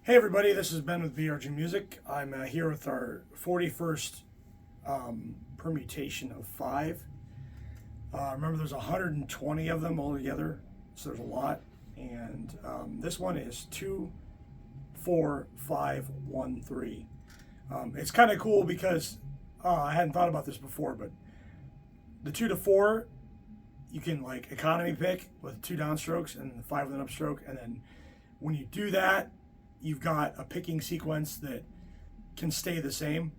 Hey everybody, this is Ben with VRG Music. I'm here with our 41st permutation of 5. Remember there's 120 of them altogether, so there's a lot. And this one is 2, 4, 5, 1, 3. It's kind of cool because I hadn't thought about this before, but the 2 to 4, you can like economy pick with 2 downstrokes and 5 with an upstroke, and then when you do that, you've got a picking sequence that can stay the same.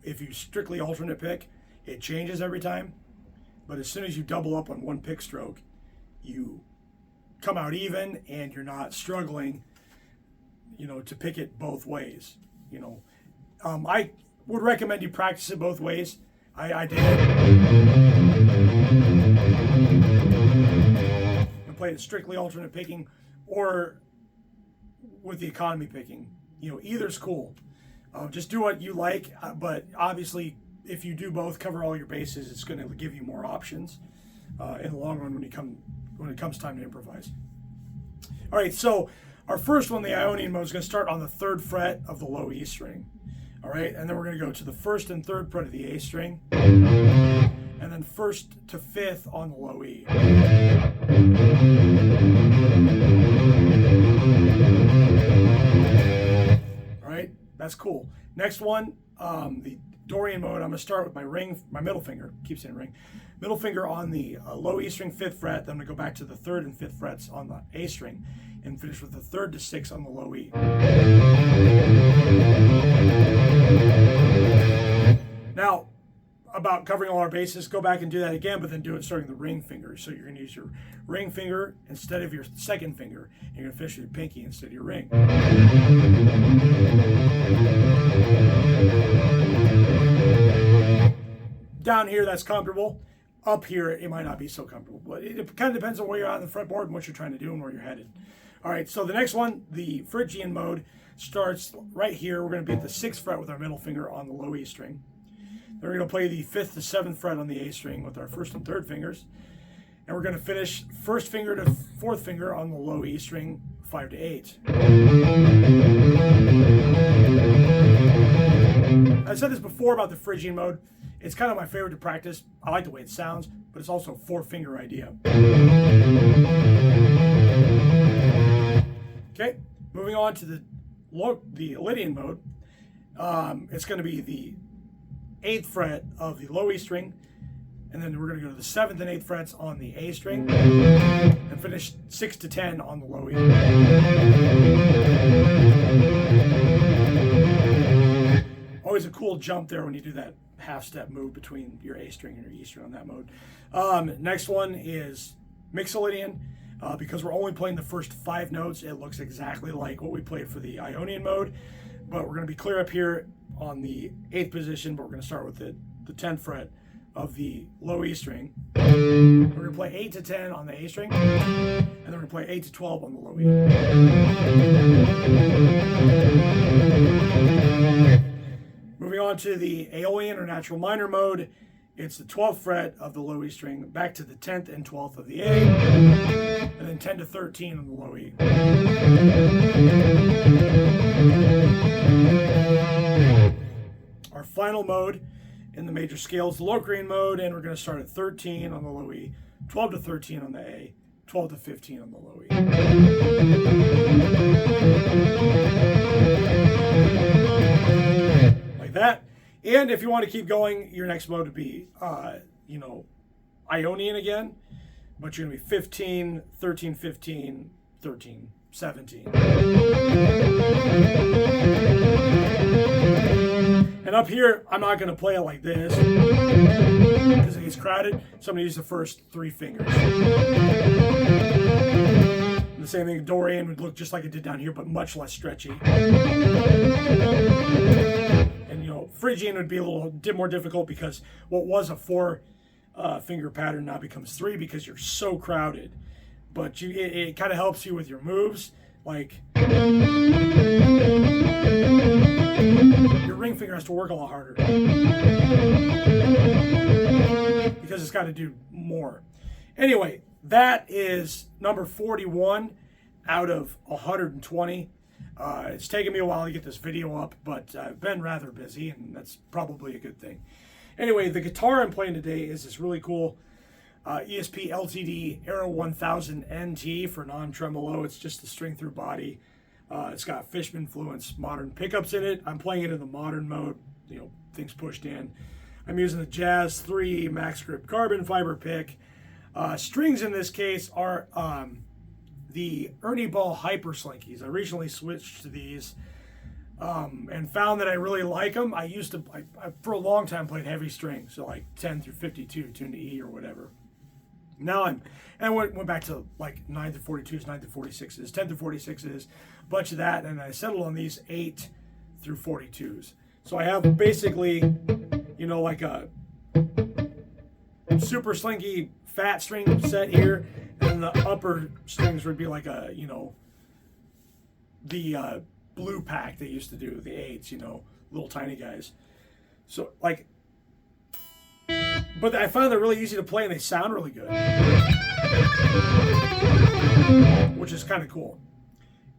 If you strictly alternate pick, it changes every time. But as soon as you double up on one pick stroke, you come out even and you're not struggling, to pick it both ways. I would recommend you practice it both ways. I did. I played it strictly alternate picking or with the economy picking. Either's cool. Just do what you like, but obviously if you do both, cover all your bases, it's going to give you more options in the long run when it comes time to improvise. All right, so our first one, the Ionian mode, is going to start on the 3rd fret of the low E string. All right, and then we're going to go to the 1st and 3rd fret of the A string, and then 1st to 5th on the low E. All right, that's cool. Next one, the Dorian mode. I'm going to start with my middle finger. Keep saying ring. Middle finger on the low E string, 5th fret. Then I'm going to go back to the 3rd and 5th frets on the A string, and finish with the 3rd to 6th on the low E. Now, about covering all our bases, go back and do that again, but then do it starting the ring finger. So you're going to use your ring finger instead of your 2nd finger, and you're going to finish with your pinky instead of your ring. Down here, that's comfortable. Up here, it might not be so comfortable, but it kind of depends on where you're at on the fretboard and what you're trying to do and where you're headed. All right, so the next one, the Phrygian mode, starts right here. We're going to be at the 6th fret with our middle finger on the low E string. Then we're going to play the 5th to 7th fret on the A string with our 1st and 3rd fingers. And we're going to finish 1st finger to 4th finger on the low E string, 5 to 8. I said this before about the Phrygian mode. It's kind of my favorite to practice. I like the way it sounds, but it's also a 4-finger idea. Okay, moving on to the Lydian mode. It's going to be the 8th fret of the low E string, and then we're going to go to the 7th and 8th frets on the A string, and finish 6 to 10 on the low E. Always a cool jump there when you do that half-step move between your A string and your E string on that mode. Next one is Mixolydian. Because we're only playing the first 5 notes, it looks exactly like what we played for the Ionian mode, but we're going to be clear up here on the 8th position, but we're going to start with the 10th fret of the low E string. We're going to play 8 to 10 on the A string, and then we're going to play 8 to 12 on the low E. Moving on to the Aeolian or natural minor mode, it's the 12th fret of the low E string, back to the 10th and 12th of the A, and then 10 to 13 on the low E. Our final mode in the major scale is the Locrian mode, and we're going to start at 13 on the low E, 12 to 13 on the A, 12 to 15 on the low E. Like that. And if you want to keep going, your next mode would be, Ionian again, but you're going to be 15, 13, 15, 13, 17. And up here, I'm not going to play it like this because it gets crowded, so I'm going to use the first 3 fingers. And the same thing, Dorian would look just like it did down here, but much less stretchy. Phrygian would be a little more difficult because what was a 4-finger pattern now becomes 3 because you're so crowded. But it kind of helps you with your moves. Like, your ring finger has to work a lot harder because it's got to do more. Anyway, that is number 41 out of 120. It's taken me a while to get this video up, but I've been rather busy, and that's probably a good thing. Anyway, the guitar I'm playing today is this really cool ESP LTD Aero 1000 NT for non-tremolo. It's just a string-through body. It's got Fishman-fluence modern pickups in it. I'm playing it in the modern mode, things pushed in. I'm using the Jazz 3 Max Grip carbon fiber pick. Strings in this case are the Ernie Ball Hyper Slinkies. I recently switched to these and found that I really like them. I for a long time played heavy strings, so like 10 through 52, tuned to E or whatever. Now I went back to like 9 through 42s, 9 through 46s, 10 through 46s, a bunch of that, and I settled on these 8 through 42s. So I have basically, like a super slinky fat string set here, and the upper strings would be like a, the blue pack they used to do, the 8s, little tiny guys. So like, but I found they're really easy to play and they sound really good, which is kind of cool.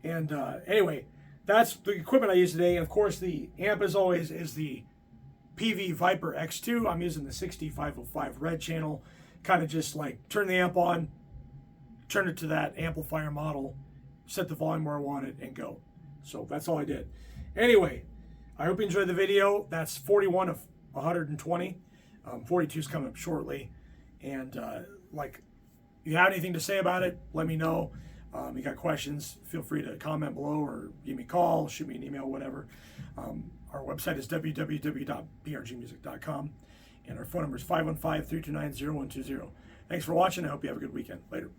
And anyway, that's the equipment I use today. And of course, the amp, as always, is the PV Viper X2. I'm using the 6505 red channel. Kind of just like turn the amp on, turn it to that amplifier model, set the volume where I want it, and go. So that's all I did. Anyway, I hope you enjoyed the video. That's 41 of 120. 42 is coming up shortly. And if you have anything to say about it, let me know. You got questions, feel free to comment below or give me a call, shoot me an email, whatever. Our website is www.brgmusic.com, and our phone number is 515-329-0120. Thanks for watching. I hope you have a good weekend. Later.